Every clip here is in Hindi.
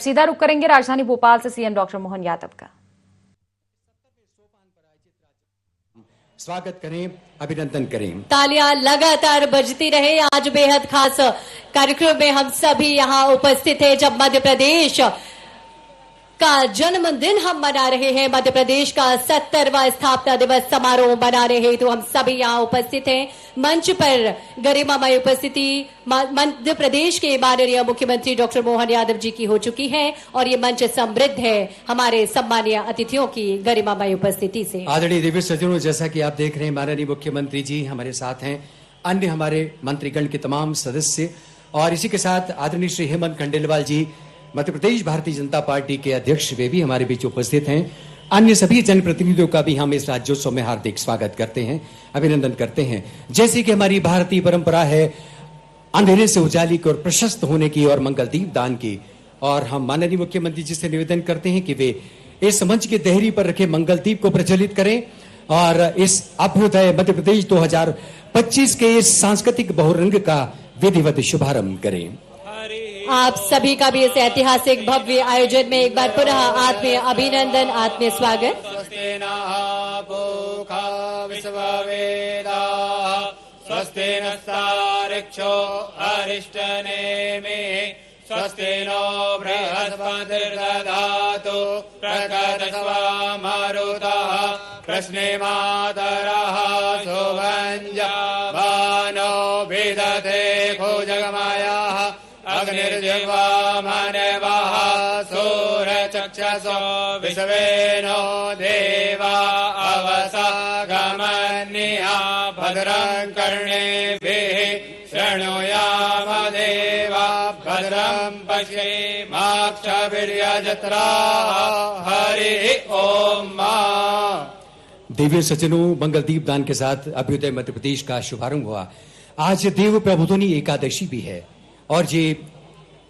सीधा रुख करेंगे राजधानी भोपाल से सीएम डॉक्टर मोहन यादव का। स्वागत करें, अभिनंदन करें। तालियां लगातार बजती रहे। आज बेहद खास कार्यक्रम में हम सभी यहां उपस्थित हैं जब मध्य प्रदेश का जन्मदिन हम मना रहे हैं, मध्य प्रदेश का 70वां स्थापना दिवस समारोह मना रहे हैं, तो हम सभी यहां उपस्थित हैं। मंच पर गरिमामय उपस्थिति मध्य प्रदेश के माननीय मुख्यमंत्री डॉक्टर मोहन यादव जी की हो चुकी है और ये मंच समृद्ध है हमारे सम्मानीय अतिथियों की गरिमामय उपस्थिति से। आदरणीय दिव्य सज्जनों, जैसा कि आप देख रहे हैं माननीय मुख्यमंत्री जी हमारे साथ हैं, अन्य हमारे मंत्रीगण के तमाम सदस्य और इसी के साथ आदरणीय श्री हेमंत खंडेलवाल जी मध्य प्रदेश भारतीय जनता पार्टी के अध्यक्ष वे भी हमारे बीच उपस्थित हैं। अन्य सभी जनप्रतिनिधियों का भी हम इस राज्योत्सव में हार्दिक स्वागत करते हैं, अभिनंदन करते हैं। जैसे कि हमारी भारतीय परंपरा है अंधेरे से उजाली की और प्रशस्त होने की और मंगलदीप दान की, और हम माननीय मुख्यमंत्री जी से निवेदन करते हैं कि वे इस मंच के देहरी पर रखे मंगलदीप को प्रज्वलित करें और इस अभ्युदय मध्य प्रदेश 2025 के इस सांस्कृतिक बहुरंग का विधिवत शुभारंभ करें। आप सभी का भी इस ऐतिहासिक भव्य आयोजन में एक बार पुनः आत्मीय अभिनंदन, आत्मीय स्वागत। स्वस्ति नः पूषा विश्ववेदाः स्वस्ति नस्तार्क्ष्यो अरिष्टनेमिः स्वस्ति नो बृहस्पतिर्दधातु प्रकटस्वामरुतः प्रश्नेमातरः सुभञ्जमानो विदधे भुजगमयः अग्निर्जिह्वामनवः सूर्यचक्षसो विश्वेनो देवा अवसागमन्या भद्रं कर्णेभिः शृणुयाम देवा भद्रं पश्येमाक्षभिर्यजत्राः हरिः ओम। दिव्य सज्जनों, मंगलदीप दान के साथ अभ्युदय मध्य प्रदेश का शुभारंभ हुआ। आज देव प्रबोधिनी एकादशी भी है और ये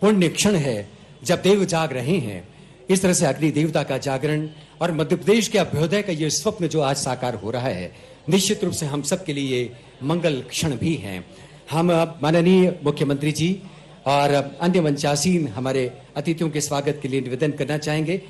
पुण्य क्षण है जब देव जाग रहे हैं। इस तरह से अग्नि देवता का जागरण और मध्य प्रदेश के अभ्युदय का ये स्वप्न जो आज साकार हो रहा है, निश्चित रूप से हम सब के लिए मंगल क्षण भी हैं। हम माननीय मुख्यमंत्री जी और अन्य मंचासीन हमारे अतिथियों के स्वागत के लिए निवेदन करना चाहेंगे।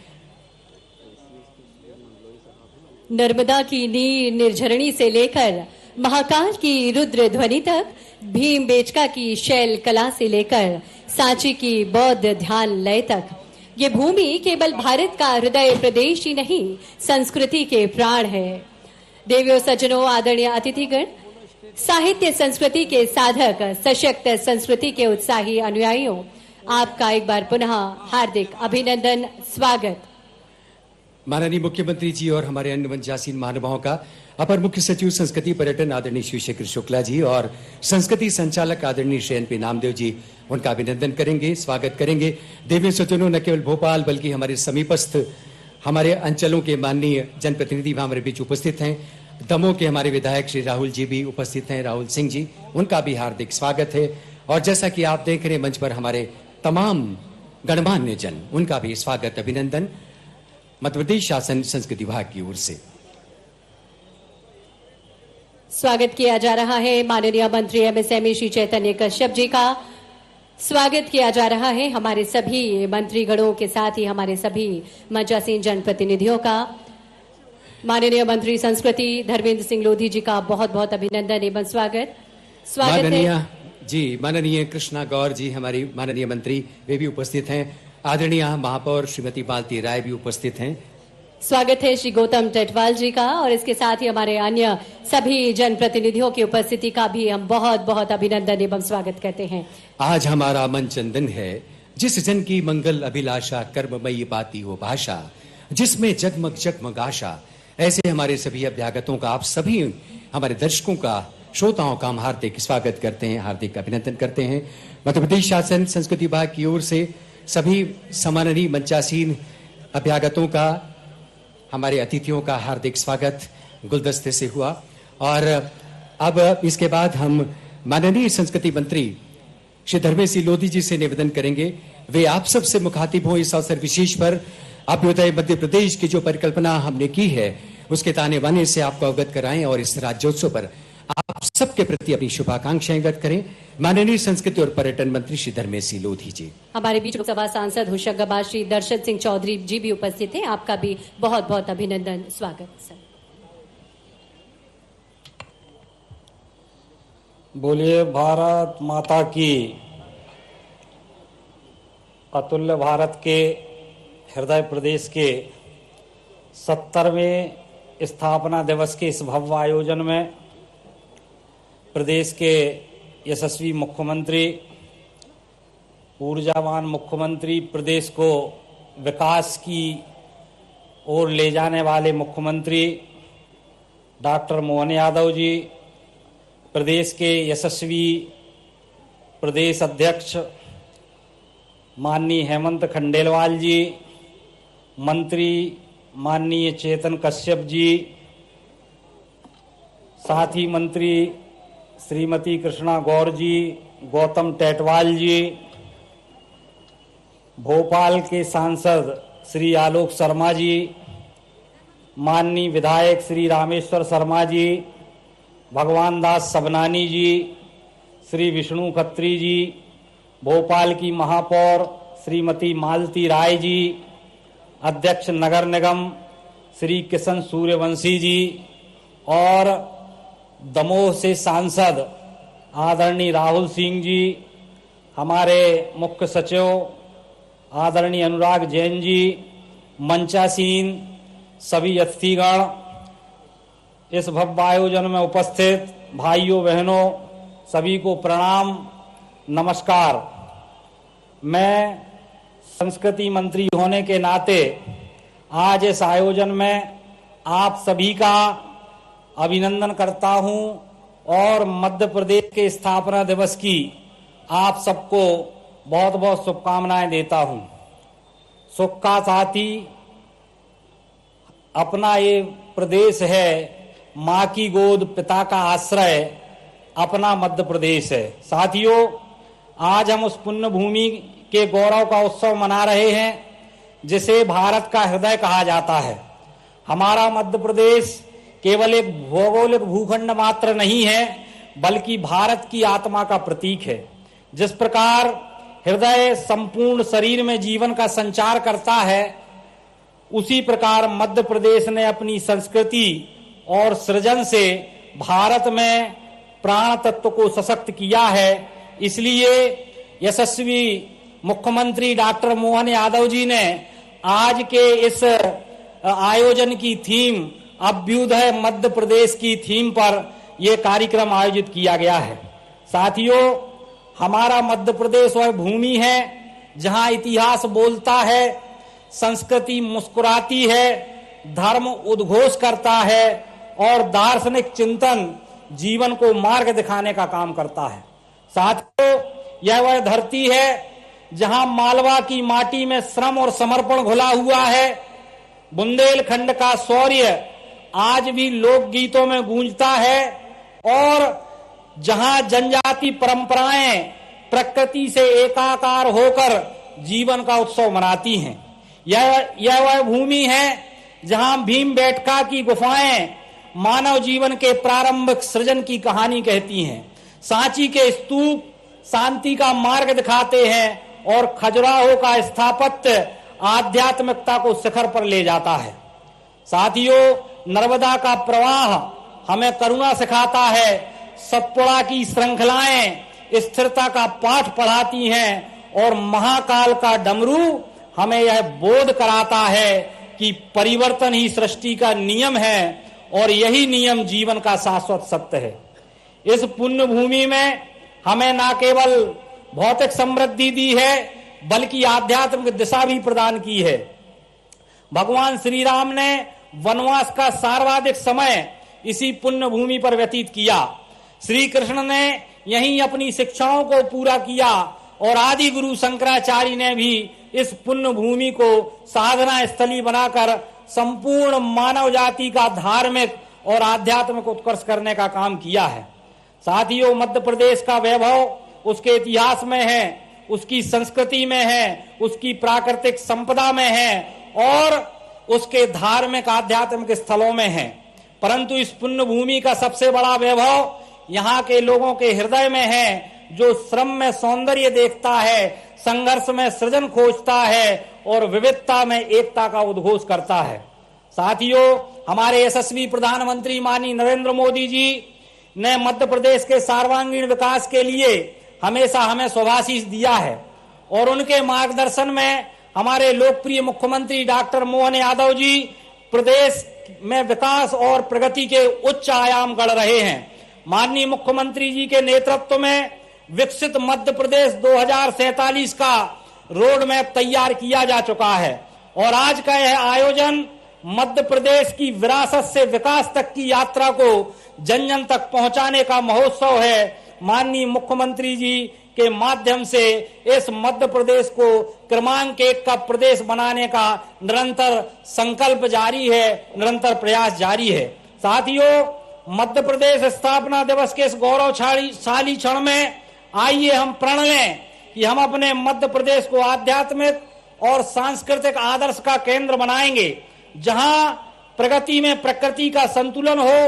नर्मदा की नीर निर्झरणी से लेकर महाकाल की रुद्र ध्वनि तक, भीमबेटका की शैल कला से लेकर सांची की बौद्ध ध्यान लय तक, ये भूमि केवल भारत का हृदय प्रदेश ही नहीं, संस्कृति के प्राण है। देवियों सज्जनों, आदरणीय अतिथिगण, साहित्य संस्कृति के साधक, सशक्त संस्कृति के उत्साही अनुयायियों, आपका एक बार पुनः हार्दिक अभिनंदन, स्वागत। माननीय मुख्यमंत्री जी और हमारे अन्य मंचासीन महानुभावों का अपर मुख्य सचिव संस्कृति पर्यटन आदरणीय श्री शेखर शुक्ला जी और संस्कृति संचालक आदरणीय श्री NP नामदेव जी, उनका अभिनंदन करेंगे, स्वागत करेंगे। देवी सज्जनों, न केवल भोपाल बल्कि हमारे समीपस्थ हमारे अंचलों के माननीय जनप्रतिनिधि हमारे बीच उपस्थित हैं। दमोह के हमारे विधायक श्री राहुल जी भी उपस्थित हैं, राहुल सिंह जी, उनका भी हार्दिक स्वागत है। और जैसा कि आप देख रहे हैं मंच पर हमारे तमाम गणमान्य जन, उनका भी स्वागत, अभिनंदन मध्य प्रदेश शासन संस्कृति विभाग की ओर से। स्वागत किया जा रहा है माननीय मंत्री MSME श्री चैतन्य कश्यप जी का, स्वागत किया जा रहा है हमारे सभी मंत्रीगणों के साथ ही हमारे सभी मंचासीन जनप्रतिनिधियों का। माननीय मंत्री संस्कृति धर्मेंद्र सिंह लोधी जी का बहुत बहुत अभिनंदन एवं स्वागत। माननीय कृष्णा गौर जी हमारी माननीय मंत्री, वे भी उपस्थित हैं। आदरणीय महापौर श्रीमती मालती राय भी उपस्थित हैं। स्वागत है श्री गौतम टेटवाल जी का और इसके साथ ही हमारे अन्य सभी जनप्रतिनिधियों की उपस्थिति का भी हम बहुत बहुत अभिनंदन एवं स्वागत करते हैं। आज हमारा मन चंदन है, जिस जन की मंगल अभिलाषा, कर्ममयी पाती हो भाषा, जिसमें जगमग जगमग आशा। ऐसे हमारे सभी अभ्यागतों का, आप सभी हमारे दर्शकों का, श्रोताओं का हम हार्दिक स्वागत करते हैं, हार्दिक अभिनंदन करते हैं। मध्य प्रदेश शासन संस्कृति विभाग की ओर से सभी सम्माननीय मंचासीन अभ्यागतों का, हमारे अतिथियों का हार्दिक स्वागत गुलदस्ते से हुआ। और अब इसके बाद हम माननीय संस्कृति मंत्री श्री धर्मेंद्र सिंह लोधी जी से निवेदन करेंगे, वे आप सब से मुखातिब हों इस अवसर विशेष पर। अभ्युदय मध्य प्रदेश की जो परिकल्पना हमने की है उसके ताने बाने से आपको अवगत कराएं और इस राज्योत्सव पर आप सबके प्रति अपनी शुभाकांक्षाएं व्यक्त करें। माननीय संस्कृति और पर्यटन मंत्री श्री धर्मेश सिंह लोधी जी। हमारे बीच लोकसभा सांसद होशंगाबाद श्री दर्शन सिंह चौधरी जी भी उपस्थित हैं। आपका भी बहुत बहुत अभिनंदन, स्वागत सर। बोलिए भारत माता की। अतुल्य भारत के हृदय प्रदेश के 70वें स्थापना दिवस के इस भव्य आयोजन में प्रदेश के यशस्वी मुख्यमंत्री, ऊर्जावान मुख्यमंत्री, प्रदेश को विकास की ओर ले जाने वाले मुख्यमंत्री डॉक्टर मोहन यादव जी, प्रदेश के यशस्वी प्रदेश अध्यक्ष माननीय हेमंत खंडेलवाल जी, मंत्री माननीय चेतन कश्यप जी, साथ ही मंत्री श्रीमती कृष्णा गौर जी, गौतम टेटवाल जी, भोपाल के सांसद श्री आलोक शर्मा जी, माननीय विधायक श्री रामेश्वर शर्मा जी, भगवान दास सबनानी जी, श्री विष्णु खत्री जी, भोपाल की महापौर श्रीमती मालती राय जी, अध्यक्ष नगर निगम श्री किशन सूर्यवंशी जी और दमोह से सांसद आदरणीय राहुल सिंह जी, हमारे मुख्य सचिव आदरणीय अनुराग जैन जी, मंचासीन सभी अतिथिगण, इस भव्य आयोजन में उपस्थित भाइयों बहनों सभी को प्रणाम, नमस्कार। मैं संस्कृति मंत्री होने के नाते आज इस आयोजन में आप सभी का अभिनंदन करता हूं और मध्य प्रदेश के स्थापना दिवस की आप सबको बहुत बहुत शुभकामनाएं देता हूं। सुख का साथी अपना ये प्रदेश है, माँ की गोद पिता का आश्रय अपना मध्य प्रदेश है। साथियों, आज हम उस पुण्य भूमि के गौरव का उत्सव मना रहे हैं जिसे भारत का हृदय कहा जाता है। हमारा मध्य प्रदेश केवल एक भौगोलिक भूखंड मात्र नहीं है बल्कि भारत की आत्मा का प्रतीक है। जिस प्रकार हृदय संपूर्ण शरीर में जीवन का संचार करता है, उसी प्रकार मध्य प्रदेश ने अपनी संस्कृति और सृजन से भारत में प्राण तत्व को सशक्त किया है। इसलिए यशस्वी मुख्यमंत्री डॉक्टर मोहन यादव जी ने आज के इस आयोजन की थीम अभ्युदय मध्य प्रदेश की थीम पर यह कार्यक्रम आयोजित किया गया है। साथियों, हमारा मध्य प्रदेश वह भूमि है जहां इतिहास बोलता है, संस्कृति मुस्कुराती है, धर्म उद्घोष करता है और दार्शनिक चिंतन जीवन को मार्ग दिखाने का काम करता है। साथियों, यह वह धरती है जहां मालवा की माटी में श्रम और समर्पण घुला हुआ है। बुंदेलखंड का शौर्य आज भी लोकगीतों में गूंजता है और जहां जनजाति परंपराएं प्रकृति से एकाकार होकर जीवन का उत्सव मनाती हैं। यह वह भूमि है जहां भीमबेटका की गुफाएं मानव जीवन के प्रारंभिक सृजन की कहानी कहती हैं। सांची के स्तूप शांति का मार्ग दिखाते हैं और खजुराहो का स्थापत्य आध्यात्मिकता को शिखर पर ले जाता है। साथियों, नर्मदा का प्रवाह हमें करुणा सिखाता है, सतपुड़ा की श्रृंखलाएं स्थिरता का पाठ पढ़ाती हैं और महाकाल का डमरू हमें यह बोध कराता है कि परिवर्तन ही सृष्टि का नियम है और यही नियम जीवन का शाश्वत सत्य है। इस पुण्य भूमि में हमें न केवल भौतिक समृद्धि दी है बल्कि आध्यात्मिक दिशा भी प्रदान की है। भगवान श्री राम ने वनवास का सर्वाधिक समय इसी पुण्य भूमि पर व्यतीत किया। श्री कृष्ण ने यहीं अपनी शिक्षाओं को पूरा किया और आदि गुरु शंकराचार्य ने भी इस पुण्य भूमि को साधना स्थली बनाकर संपूर्ण मानव जाति का धार्मिक और आध्यात्मिक उत्कर्ष करने का काम किया है। साथियों, मध्य प्रदेश का वैभव उसके इतिहास में है, उसकी संस्कृति में है, उसकी प्राकृतिक संपदा में है और उसके धार्मिक आध्यात्मिक स्थलों में है। परंतु इस पुण्य भूमि का सबसे बड़ा वैभव यहाँ के लोगों के हृदय में है, जो श्रम में सौंदर्य देखता है, संघर्ष में सृजन खोजता है और विविधता में एकता का उद्घोष करता है। साथियों, हमारे यशस्वी प्रधानमंत्री माननीय नरेंद्र मोदी जी ने मध्य प्रदेश के सर्वांगीण विकास के लिए हमेशा हमें शुभाशीष दिया है और उनके मार्गदर्शन में हमारे लोकप्रिय मुख्यमंत्री डॉक्टर मोहन यादव जी प्रदेश में विकास और प्रगति के उच्च आयाम गढ़ रहे हैं। माननीय मुख्यमंत्री जी के नेतृत्व में विकसित मध्य प्रदेश 2047 का रोड मैप तैयार किया जा चुका है और आज का यह आयोजन मध्य प्रदेश की विरासत से विकास तक की यात्रा को जन जन तक पहुंचाने का महोत्सव है। माननीय मुख्यमंत्री जी के माध्यम से इस मध्य प्रदेश को क्रमांक 1 का प्रदेश बनाने का निरंतर संकल्प जारी है, निरंतर प्रयास जारी है। साथियों, मध्य प्रदेश स्थापना दिवस के इस गौरवशाली क्षण में आइए हम प्रण लें कि हम अपने मध्य प्रदेश को आध्यात्मिक और सांस्कृतिक आदर्श का केंद्र बनाएंगे, जहां प्रगति में प्रकृति का संतुलन हो,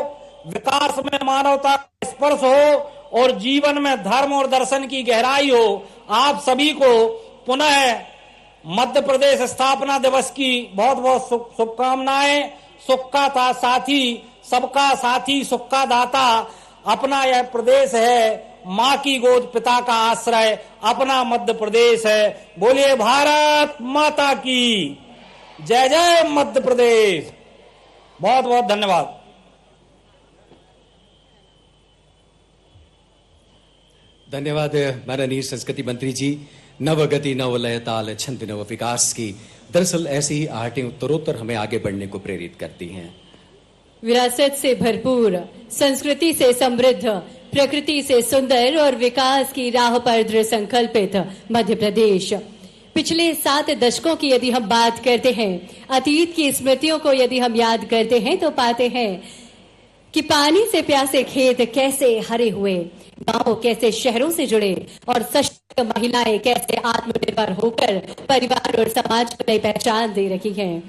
विकास में मानवता का स्पर्श हो और जीवन में धर्म और दर्शन की गहराई हो। आप सभी को पुनः मध्य प्रदेश स्थापना दिवस की बहुत बहुत शुभकामनाएं। सुख का साथी, सबका साथी, सुख का दाता अपना यह प्रदेश है, माँ की गोद पिता का आश्रय अपना मध्य प्रदेश है। बोलिए भारत माता की जय जय मध्य प्रदेश। बहुत बहुत धन्यवाद। धन्यवाद माननीय संस्कृति मंत्री जी। नवगति नवलय ताल छंद नव विकास की दरअसल ऐसी ही आहटें उत्तरोत्तर हमें आगे बढ़ने को प्रेरित करती हैं। विरासत से भरपूर, संस्कृति से समृद्ध, प्रकृति से सुंदर और विकास की राह पर दृढ़ संकल्पित मध्य प्रदेश। पिछले 7 दशकों की यदि हम बात करते हैं, अतीत की स्मृतियों को यदि हम याद करते हैं, तो पाते हैं कि पानी से प्यासे खेत कैसे हरे हुए, गांव कैसे शहरों से जुड़े और सशक्त महिलाएं कैसे आत्मनिर्भर होकर परिवार और समाज को नई पहचान दे रही हैं।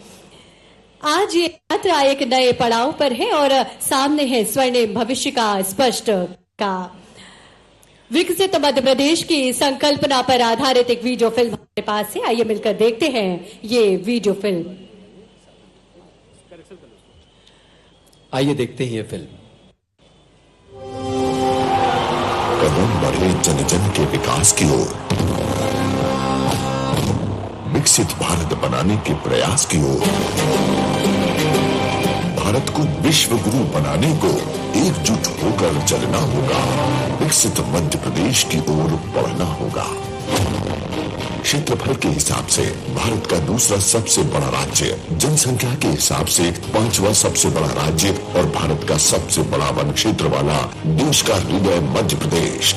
आज ये यात्रा एक नए पड़ाव पर है और सामने है स्वर्णिम भविष्य का स्पष्ट का। विकसित मध्य प्रदेश की संकल्पना पर आधारित एक वीडियो फिल्म हमारे पास है, आइए मिलकर देखते हैं ये वीडियो फिल्म। आइए देखते हैं ये फिल्म। कदम बढ़े जन जन के विकास की ओर, विकसित भारत बनाने के प्रयास की ओर, भारत को विश्व गुरु बनाने को एकजुट होकर चलना होगा। विकसित मध्य प्रदेश की ओर बढ़ना होगा। क्षेत्रफल के हिसाब से भारत का दूसरा सबसे बड़ा राज्य, जनसंख्या के हिसाब से 5वां सबसे बड़ा राज्य और भारत का सबसे बड़ा वन क्षेत्र वाला देश का हृदय मध्य प्रदेश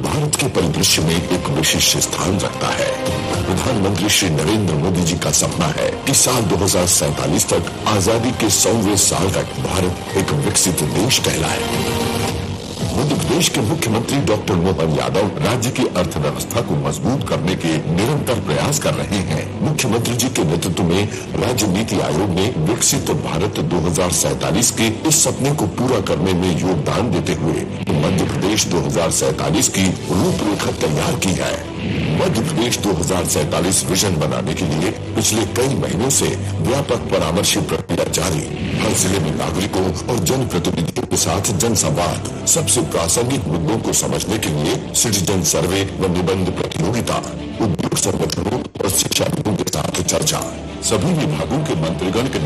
भारत के परिदृश्य में एक विशिष्ट स्थान रखता है। प्रधानमंत्री श्री नरेंद्र मोदी जी का सपना है कि साल 2047 तक आजादी के 100वें साल तक भारत एक विकसित देश कहलाए। मध्य प्रदेश के मुख्यमंत्री डॉक्टर मोहन यादव राज्य की अर्थव्यवस्था को मजबूत करने के निरंतर प्रयास कर रहे हैं। मुख्यमंत्री जी के नेतृत्व में राज्य नीति आयोग ने विकसित भारत 2047 के इस सपने को पूरा करने में योगदान देते हुए मध्य प्रदेश 2047 की रूपरेखा तैयार की है। मध्य प्रदेश 2047 विजन बनाने के लिए पिछले कई महीनों से व्यापक परामर्श प्रक्रिया जारी। हर जिले में नागरिकों और जनप्रतिनिधियों के साथ जनसंवाद, सबसे प्रासंगिक मुद्दों को समझने के लिए सिटीजन सर्वे व निबंध प्रतियोगिता, उद्योग संगठनों और शिक्षाविदों के साथ चर्चा, सभी विभागों के मंत्रीगण के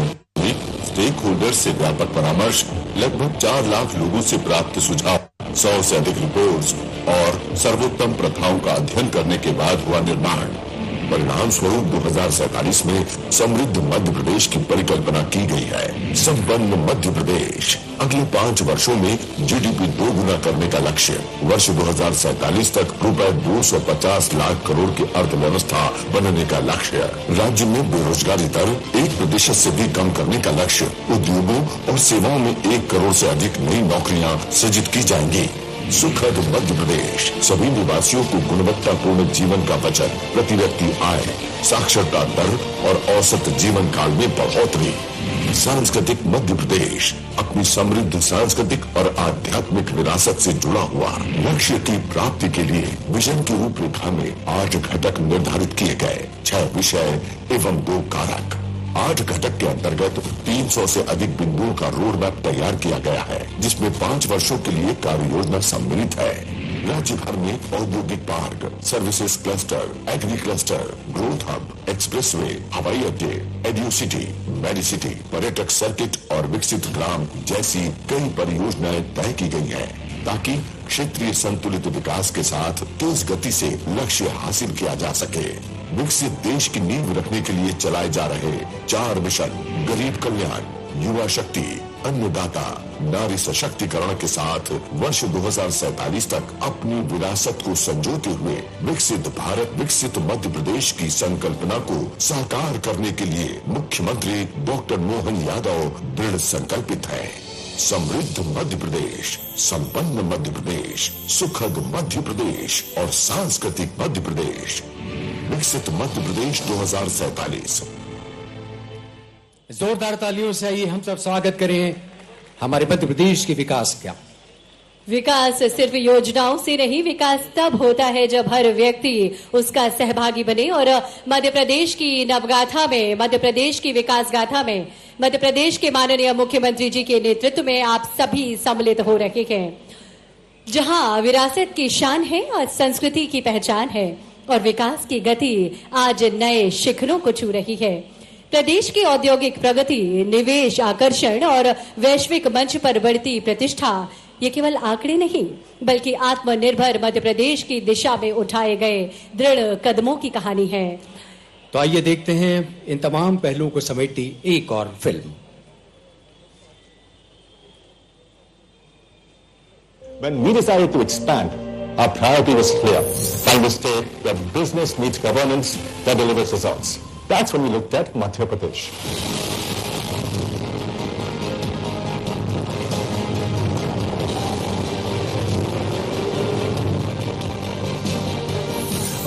स्टेक होल्डर से व्यापक परामर्श, लगभग 4 लाख लोगों से प्राप्त सुझाव, 100 से अधिक रिपोर्ट्स और सर्वोत्तम प्रथाओं का अध्ययन करने के बाद हुआ निर्माण। परिणाम स्वरूप 2047 में समृद्ध मध्य प्रदेश की परिकल्पना की गई है। संपन्न मध्य प्रदेश, अगले 5 वर्षों में जीडीपी 2 गुना करने का लक्ष्य, वर्ष 2047 तक रुपए 250 लाख करोड़ की अर्थव्यवस्था बनने का लक्ष्य, राज्य में बेरोजगारी दर 1% से भी कम करने का लक्ष्य, उद्योगों और सेवाओं में 1 करोड़ से अधिक नई नौकरियां सृजित की जाएंगी। सुखद मध्य प्रदेश, सभी निवासियों को गुणवत्तापूर्ण जीवन का बचत, प्रति व्यक्ति आय, साक्षरता दर और औसत जीवन काल में बढ़ोतरी, सांस्कृतिक मध्य प्रदेश अपनी समृद्ध सांस्कृतिक और आध्यात्मिक विरासत से जुड़ा हुआ। लक्ष्य की प्राप्ति के लिए विजन की रूपरेखा में 8 घटक निर्धारित किए गए, 6 विषय एवं 2 कारक। 8 घटक के अंतर्गत 300 से अधिक बिंदुओं का रोड मैप तैयार किया गया है, जिसमें 5 वर्षों के लिए कार्य योजना सम्मिलित है। राज्य भर में औद्योगिक park, services cluster, agri cluster, growth hub, expressway, हवाई अड्डे, एड्यू सिटी, मेडिसिटी, पर्यटक सर्किट और विकसित ग्राम जैसी कई परियोजनाएं तय की गई हैं, ताकि क्षेत्रीय संतुलित विकास के साथ तेज गति से लक्ष्य हासिल किया जा सके। विकसित देश की नींव रखने के लिए चलाए जा रहे 4 मिशन, गरीब कल्याण, युवा शक्ति, अन्नदाता, नारी सशक्तिकरण के साथ वर्ष 2047 तक अपनी विरासत को संजोते हुए विकसित भारत, विकसित मध्य प्रदेश की संकल्पना को साकार करने के लिए मुख्यमंत्री डॉक्टर मोहन यादव दृढ़ संकल्पित है। समृद्ध मध्य प्रदेश, संपन्न मध्य प्रदेश, सुखद मध्य प्रदेश और सांस्कृतिक मध्य प्रदेश। विकसित मध्य प्रदेश 2047। जोरदार तालियों से आइए हम सब स्वागत करें हमारे मध्य प्रदेश के विकास का। विकास सिर्फ योजनाओं से नहीं, विकास तब होता है जब हर व्यक्ति उसका सहभागी बने। और मध्य प्रदेश की नवगाथा में, मध्य प्रदेश की विकास गाथा में मध्य प्रदेश के माननीय मुख्यमंत्री जी के नेतृत्व में आप सभी सम्मिलित हो रहे हैं, जहां विरासत की शान है और संस्कृति की पहचान है और विकास की गति आज नए शिखरों को छू रही है। प्रदेश की औद्योगिक प्रगति, निवेश आकर्षण और वैश्विक मंच पर बढ़ती प्रतिष्ठा ये केवल आंकड़े नहीं, बल्कि आत्मनिर्भर मध्य प्रदेश की दिशा में उठाए गए दृढ़ कदमों की कहानी है। तो आइए देखते हैं इन तमाम पहलुओं को समेटती एक और film. When we decided to expand, our priority was clear: find a state where business meets governance that delivers results. That's when we looked at Madhya Pradesh.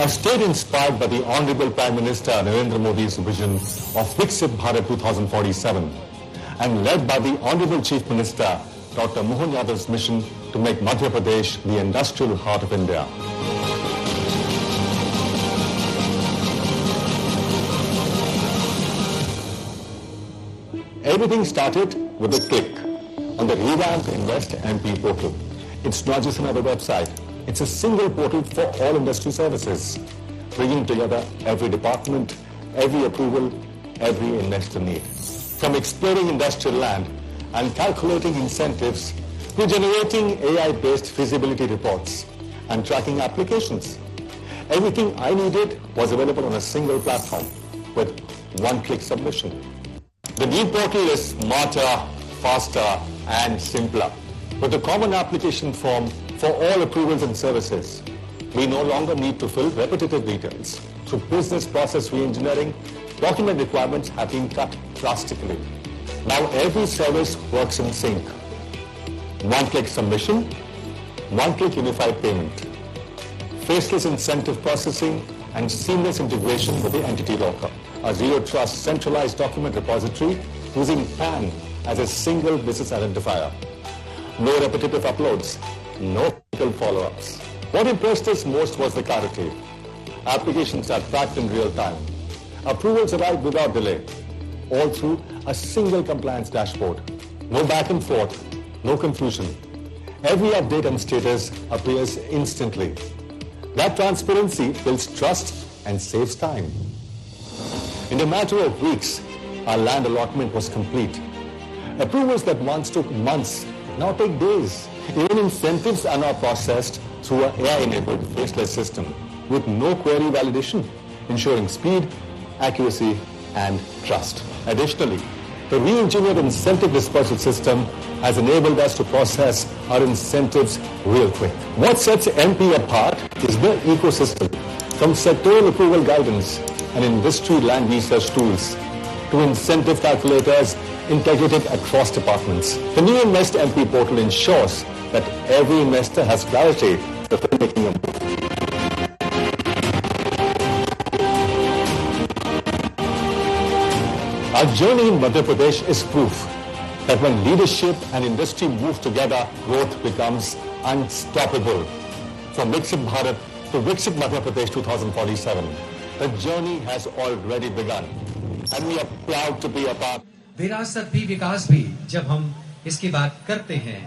A state inspired by the Honorable Prime Minister Narendra Modi's vision of Viksit Bharat 2047 and led by the Honorable Chief Minister Dr. Mohan Yadav's mission to make Madhya Pradesh the industrial heart of India. Everything started with a click on the revamped Invest MP portal. It's not just another website. It's a single portal for all industry services, bringing together every department, every approval, every investor need. From exploring industrial land and calculating incentives to generating AI-based feasibility reports and tracking applications. Everything I needed was available on a single platform with one-click submission. The new portal is smarter, faster, and simpler. With a common application form for all approvals and services, we no longer need to fill repetitive details. Through business process reengineering, document requirements have been cut drastically. Now every service works in sync. One-click submission, one-click unified payment, faceless incentive processing, and seamless integration with the entity locker. A zero-trust centralized document repository using PAN as a single business identifier. No repetitive uploads, no critical follow-ups. What impressed us most was the clarity. Applications are tracked in real time. Approvals arrive without delay, all through a single compliance dashboard. No back and forth, no confusion. Every update and status appears instantly. That transparency builds trust and saves time. In a matter of weeks, our land allotment was complete. Approvals that once took months now take days. Even incentives are now processed through an AI-enabled faceless system with no query validation, ensuring speed, accuracy, and trust. Additionally, the re-engineered incentive dispersal system has enabled us to process our incentives real quick. What sets MP apart is the ecosystem, from sectoral approval guidance and industry land research tools to incentive calculators integrated across departments. The new Invest MP portal ensures that every investor has clarity before making a move. Our journey in Madhya Pradesh is proof that when leadership and industry move together, growth becomes unstoppable. From Viksit Bharat to Viksit Madhya Pradesh 2047, the journey has already begun, and we are proud to be a part. विरासत भी विकास भी जब हम इसकी बात करते हैं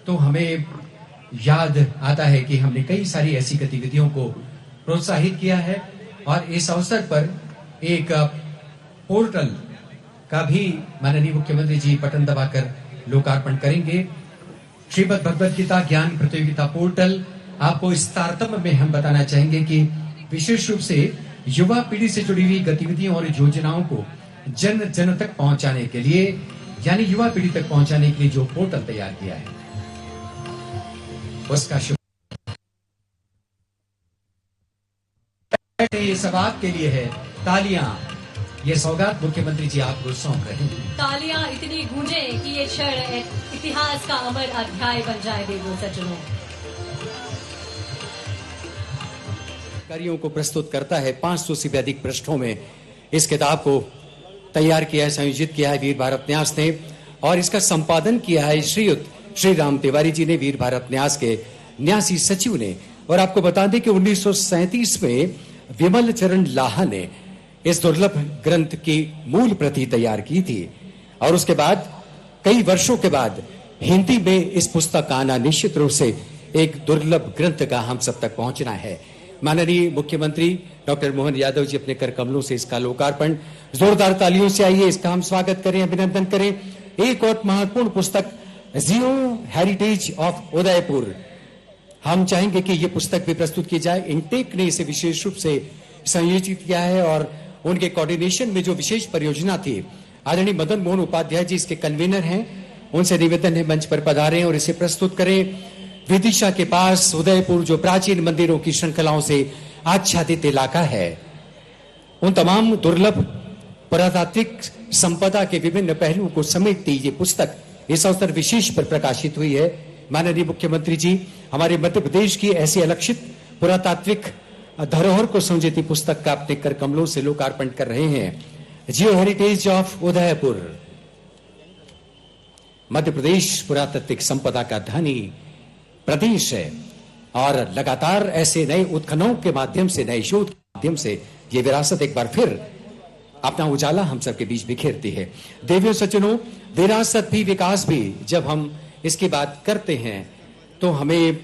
तो हमें याद आता है कि हमने कई सारी ऐसी गतिविधियों को प्रोत्साहित किया है और इस अवसर पर एक पोर्टल का भी माननीय मुख्यमंत्री जी बटन दबाकर लोकार्पण करेंगे। श्रीमद् भगवद गीता ज्ञान प्रतियोगिता पोर्टल आपको इस तारतम्य में हम बताना चाहेंगे कि विशेष रूप से युवा पीढ़ी से जुड़ी हुई गतिविधियों और योजनाओं को जन जन तक पहुंचाने के लिए यानी युवा पीढ़ी तक पहुंचाने के लिए जो पोर्टल तैयार किया है उसका शुभ ये सवाब के लिए है। तालियां, ये सौगात मुख्यमंत्री जी आपको सौंप रहे हैं। तालियां इतनी गूंजे कि ये क्षण इतिहास का अमर अध्याय बन जाए। देवों सज्जनों, कार्यों को प्रस्तुत करता है। 500 से भी अधिक पृष्ठों में इस किताब को तैयार किया है, संयोजित किया है वीर भारत न्यास ने और इसका संपादन किया है श्रीयुत श्री राम तिवारी जी ने, वीर भारत न्यास के न्यासी सचिव ने। और आपको बता दें कि 1937 में विमल चरण लाहा ने इस दुर्लभ ग्रंथ की मूल प्रति तैयार की थी और उसके बाद कई वर्षों के बाद हिंदी में इस पुस्तक का आना निश्चित रूप से एक दुर्लभ ग्रंथ का हम सब तक पहुंचना है। माननीय मुख्यमंत्री डॉक्टर मोहन यादव जी अपने कर कमलों से इसका लोकार्पण, जोरदार तालियों से आइए इसका हम स्वागत करें, अभिनंदन करें। एक और महत्वपूर्ण पुस्तक जियो हेरिटेज ऑफ उदयपुर, हम चाहेंगे कि ये पुस्तक भी प्रस्तुत की जाए। इंटेक ने इसे विशेष रूप से संयोजित किया है और उनके कोऑर्डिनेशन में जो विशेष परियोजना थी, आदरणीय मदन मोहन उपाध्याय जी इसके कन्वीनर हैं, उनसे निवेदन है मंच पर पधारें और इसे प्रस्तुत करें। विदिशा के पास उदयपुर जो प्राचीन मंदिरों की श्रृंखलाओं से आच्छादित इलाका है, उन तमाम दुर्लभ पुरातात्विक संपदा के विभिन्न पहलुओं को समेटती ये पुस्तक इस अवसर विशेष पर प्रकाशित हुई है। माननीय मुख्यमंत्री जी हमारे मध्य प्रदेश की ऐसी अलक्षित पुरातात्विक धरोहर को समझती पुस्तक का अपने कर कमलों से लोकार्पण कर रहे हैं। जियो हेरिटेज ऑफ उदयपुर, मध्य प्रदेश पुरातात्विक संपदा का धनी प्रदेश है और लगातार ऐसे नए उत्खननों के माध्यम से, नए शोध के माध्यम से ये विरासत एक बार फिर अपना उजाला हम सबके बीच बिखेरती है। देवियों सज्जनों, विरासत भी विकास भी जब हम इसकी बात करते हैं तो हमें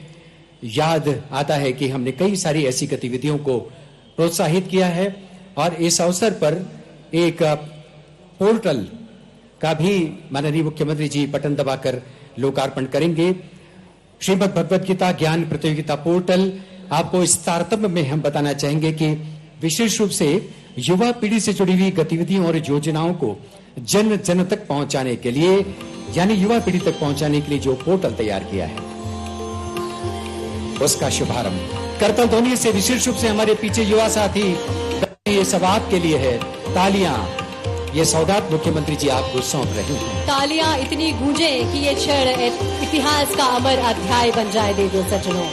याद आता है कि हमने कई सारी ऐसी गतिविधियों को प्रोत्साहित किया है और इस अवसर पर एक पोर्टल का भी माननीय मुख्यमंत्री जी बटन दबाकर लोकार्पण करेंगे। श्रीमद् भगवद गीता ज्ञान प्रतियोगिता पोर्टल आपको इस तारतम्य में हम बताना चाहेंगे कि विशेष रूप से युवा पीढ़ी से जुड़ी हुई गतिविधियों और योजनाओं को जन जन तक पहुंचाने के लिए यानी युवा पीढ़ी तक पहुंचाने के लिए जो पोर्टल तैयार किया है उसका शुभारंभ करतल ध्वनि से विशेष रूप से हमारे पीछे युवा साथी ये सब आपके लिए है। तालियां, ये सौगात मुख्यमंत्री जी आपको सौंप रहे हैं। तालियां इतनी गूंजे कि ये क्षण इतिहास का अमर अध्याय बन जाए। देवों सज्जनों,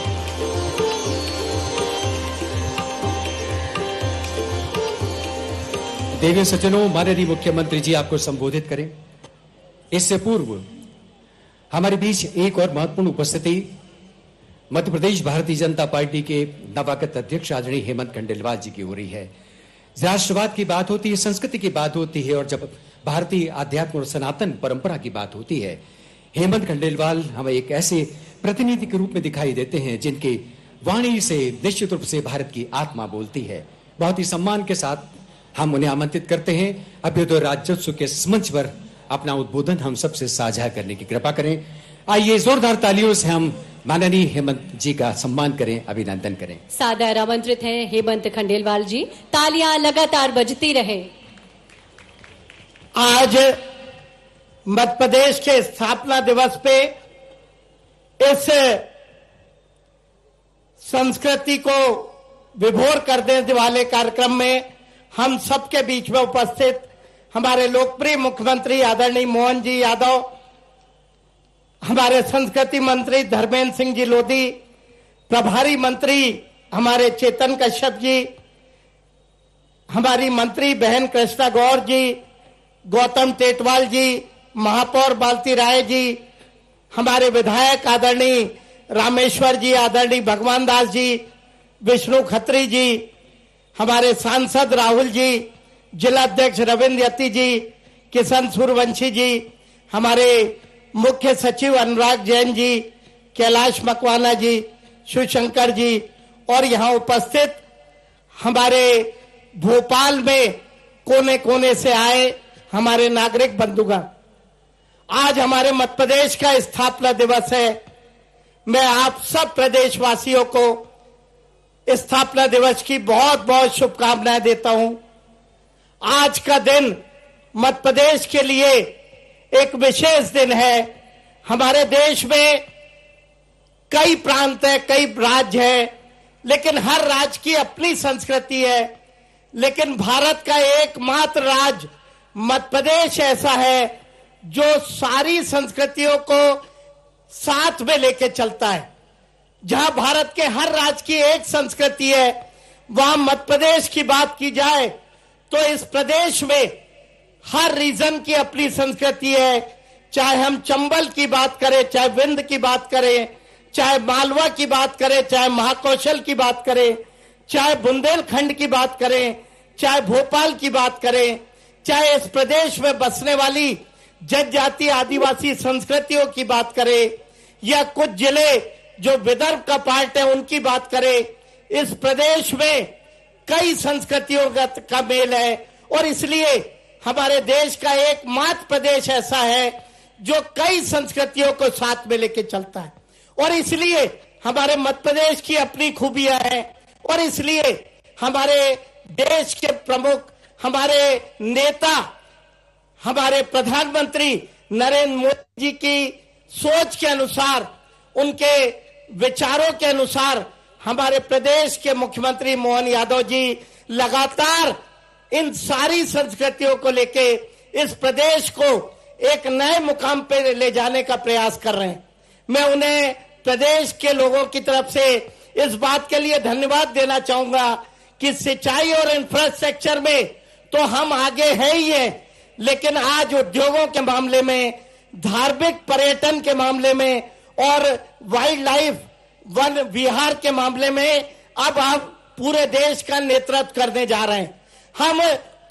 देवी सज्जनों, माननीय मुख्यमंत्री जी आपको संबोधित करें। इससे पूर्व हमारे बीच एक और महत्वपूर्ण उपस्थिति मध्य प्रदेश भारतीय जनता पार्टी के नवागत अध्यक्ष आदरणीय हेमंत खंडेलवाल जी की हो रही है। राष्ट्रवाद की बात होती है, संस्कृति की बात होती है और जब भारतीय आध्यात्म और सनातन परंपरा की बात होती है, हेमंत खंडेलवाल हमें एक ऐसे प्रतिनिधि के रूप में दिखाई देते हैं जिनकी वाणी से निश्चित रूप से भारत की आत्मा बोलती है। बहुत ही सम्मान के साथ हम उन्हें आमंत्रित करते हैं अभ्युदय राज्योत्सव के मंच पर अपना उद्बोधन हम सबसे साझा करने की कृपा करें। आइए जोरदार तालियों से हम माननीय हेमंत जी का सम्मान करें, अभिनंदन करें। सादर आमंत्रित हैं हेमंत खंडेलवाल जी। तालियां लगातार बजती रहे। आज मध्य प्रदेश के स्थापना दिवस पे इस संस्कृति को विभोर कर देने वाले कार्यक्रम में हम सबके बीच में उपस्थित हमारे लोकप्रिय मुख्यमंत्री आदरणीय मोहन जी यादव, हमारे संस्कृति मंत्री धर्मेंद्र सिंह जी लोधी, प्रभारी मंत्री हमारे चेतन कश्यप जी, हमारी मंत्री बहन कृष्णा गौर जी, गौतम टेटवाल जी, महापौर बालती राय जी, हमारे विधायक आदरणीय रामेश्वर जी, आदरणीय भगवान दास जी, विष्णु खत्री जी, हमारे सांसद राहुल जी, जिला अध्यक्ष रविंद्र यति जी, किशन सूर्यवंशी जी, हमारे मुख्य सचिव अनुराग जैन जी, कैलाश मकवाना जी, शिवशंकर जी और यहाँ उपस्थित हमारे भोपाल में कोने कोने से आए हमारे नागरिक बंधुगण, आज हमारे मध्य प्रदेश का स्थापना दिवस है। मैं आप सब प्रदेशवासियों को स्थापना दिवस की बहुत बहुत शुभकामनाएं देता हूं। आज का दिन मध्य प्रदेश के लिए एक विशेष दिन है। हमारे देश में कई प्रांत है, कई राज्य है, लेकिन हर राज्य की अपनी संस्कृति है। लेकिन भारत का एकमात्र राज्य मध्य प्रदेश ऐसा है जो सारी संस्कृतियों को साथ में लेके चलता है। जहां भारत के हर राज्य की एक संस्कृति है, वहां मध्य प्रदेश की बात की जाए तो इस प्रदेश में हर रीजन की अपनी संस्कृति है। चाहे हम चंबल की बात करें, चाहे विंध्य की बात करें, चाहे मालवा की बात करें, चाहे महाकौशल की बात करें, चाहे बुंदेलखंड की बात करें, चाहे भोपाल की बात करें, चाहे इस प्रदेश में बसने वाली जनजाति आदिवासी संस्कृतियों की बात करें, या कुछ जिले जो विदर्भ का पार्ट है उनकी बात करें, इस प्रदेश में कई संस्कृतियों का मेल है। और इसलिए हमारे देश का एकमात्र प्रदेश ऐसा है जो कई संस्कृतियों को साथ में लेके चलता है। और इसलिए हमारे मध्य प्रदेश की अपनी खूबियां हैं। और इसलिए हमारे देश के प्रमुख, हमारे नेता, हमारे प्रधानमंत्री नरेंद्र मोदी जी की सोच के अनुसार, उनके विचारों के अनुसार हमारे प्रदेश के मुख्यमंत्री मोहन यादव जी लगातार इन सारी संस्कृतियों को लेके इस प्रदेश को एक नए मुकाम पे ले जाने का प्रयास कर रहे हैं। मैं उन्हें प्रदेश के लोगों की तरफ से इस बात के लिए धन्यवाद देना चाहूंगा कि सिंचाई और इंफ्रास्ट्रक्चर में तो हम आगे हैं ही हैं, लेकिन आज उद्योगों के मामले में, धार्मिक पर्यटन के मामले में और वाइल्ड लाइफ वन विहार के मामले में अब हम पूरे देश का नेतृत्व करने जा रहे हैं। हम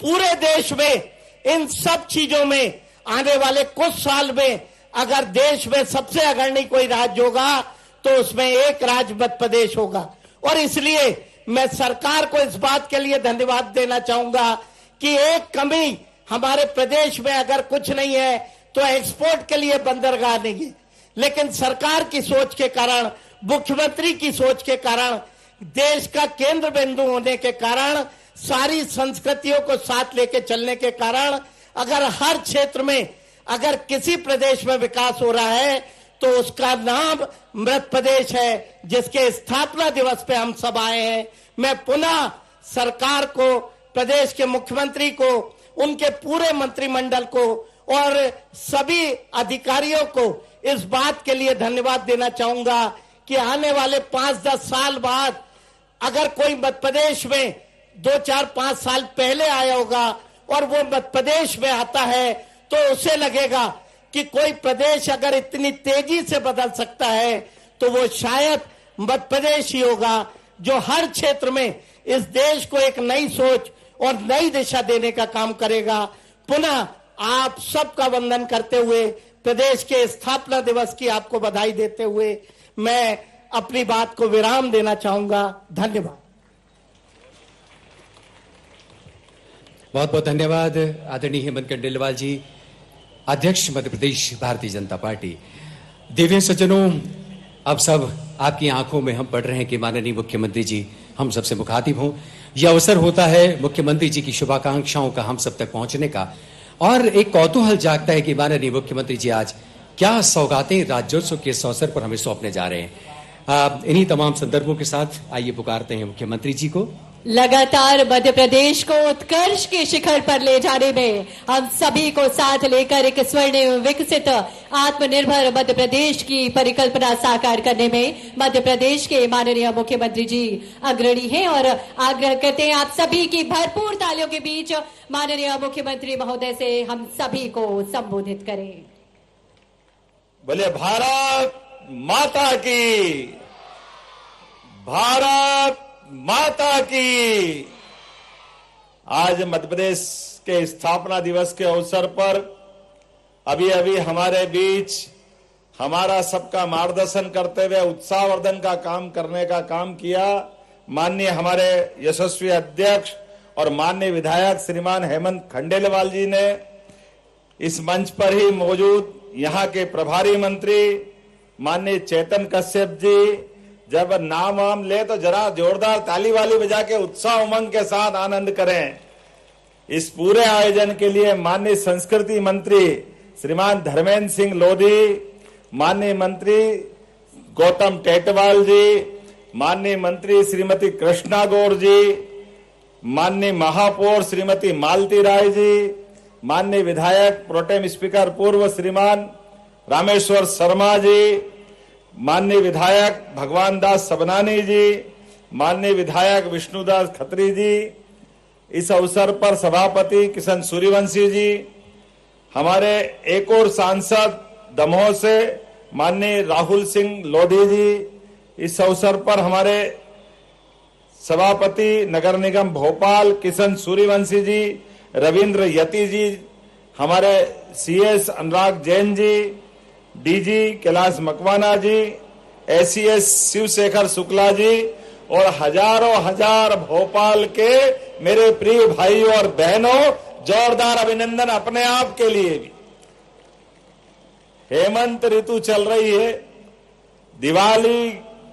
पूरे देश में इन सब चीजों में आने वाले कुछ साल में अगर देश में सबसे अग्रणी कोई राज्य होगा तो उसमें एक राज्य मध्य प्रदेश होगा। और इसलिए मैं सरकार को इस बात के लिए धन्यवाद देना चाहूंगा कि एक कमी हमारे प्रदेश में अगर कुछ नहीं है तो एक्सपोर्ट के लिए बंदरगाह नहीं है, लेकिन सरकार की सोच के कारण, मुख्यमंत्री की सोच के कारण, देश का केंद्र बिंदु होने के कारण, सारी संस्कृतियों को साथ लेके चलने के कारण अगर हर क्षेत्र में अगर किसी प्रदेश में विकास हो रहा है तो उसका नाम मध्य प्रदेश है, जिसके स्थापना दिवस पे हम सब आए हैं। मैं पुनः सरकार को, प्रदेश के मुख्यमंत्री को, उनके पूरे मंत्रिमंडल को और सभी अधिकारियों को इस बात के लिए धन्यवाद देना चाहूंगा कि आने वाले 5-10 साल बाद अगर कोई मध्य प्रदेश में 2-4-5 साल पहले आया होगा और वो मध्य प्रदेश में आता है तो उसे लगेगा कि कोई प्रदेश अगर इतनी तेजी से बदल सकता है तो वो शायद मध्य प्रदेश ही होगा, जो हर क्षेत्र में इस देश को एक नई सोच और नई दिशा देने का काम करेगा। पुनः आप सबका वंदन करते हुए, प्रदेश के स्थापना दिवस की आपको बधाई देते हुए मैं अपनी बात को विराम देना चाहूंगा। धन्यवाद। बहुत बहुत धन्यवाद आदरणीय हेमंत कंडेलवाल जी, अध्यक्ष मध्य प्रदेश भारतीय जनता पार्टी। दिव्य सज्जनों, अब सब आपकी आंखों में हम पढ़ रहे हैं कि माननीय मुख्यमंत्री जी हम सबसे मुखातिब हों। यह अवसर होता है मुख्यमंत्री जी की शुभाकांक्षाओं का हम सब तक पहुंचने का, और एक कौतूहल जागता है कि माननीय मुख्यमंत्री जी आज क्या सौगातें राज्योत्सव के इस अवसर पर हमें सौंपने जा रहे हैं। इन्हीं तमाम संदर्भों के साथ आइए पुकारते हैं मुख्यमंत्री जी को। लगातार मध्य प्रदेश को उत्कर्ष के शिखर पर ले जाने में हम सभी को साथ लेकर एक स्वर्णिम विकसित आत्मनिर्भर मध्य प्रदेश की परिकल्पना साकार करने में मध्य प्रदेश के माननीय मुख्यमंत्री जी अग्रणी हैं और आग्रह करते हैं आप सभी की भरपूर तालियों के बीच माननीय मुख्यमंत्री महोदय से हम सभी को संबोधित करें। बोले भारत माता की, भारत माता की। आज मध्य प्रदेश के स्थापना दिवस के अवसर पर अभी अभी हमारे बीच हमारा सबका मार्गदर्शन करते हुए उत्साहवर्धन का काम करने का काम किया माननीय हमारे यशस्वी अध्यक्ष और माननीय विधायक श्रीमान हेमंत खंडेलवाल जी ने। इस मंच पर ही मौजूद यहाँ के प्रभारी मंत्री माननीय चेतन कश्यप जी जब नाम वाम ले तो जरा जोरदार ताली वाली बजा के उत्साह उमंग के साथ आनंद करें। इस पूरे आयोजन के लिए माननीय संस्कृति मंत्री श्रीमान धर्मेंद्र सिंह लोधी, माननीय मंत्री गौतम टेटवाल जी, माननीय मंत्री श्रीमती कृष्णा गौर जी, माननीय महापौर श्रीमती मालती राय जी, माननीय विधायक प्रोटेम स्पीकर पूर्व श्रीमान रामेश्वर शर्मा जी, माननीय विधायक भगवान दास सबनानी जी, माननीय विधायक विष्णुदास खत्री जी, इस अवसर पर सभापति किशन सूर्यवंशी जी, हमारे एक और सांसद दमोह से माननीय राहुल सिंह लोधी जी, इस अवसर पर हमारे सभापति नगर निगम भोपाल किशन सूर्यवंशी जी, रविंद्र यति जी, हमारे सीएस अनुराग जैन जी, डीजी कैलाश मकवाना जी, एसीएस शिवशेखर शुक्ला जी और हजारों हजार भोपाल के मेरे प्रिय भाइयों और बहनों, जोरदार अभिनंदन अपने आप के लिए भी। हेमंत ऋतु चल रही है, दिवाली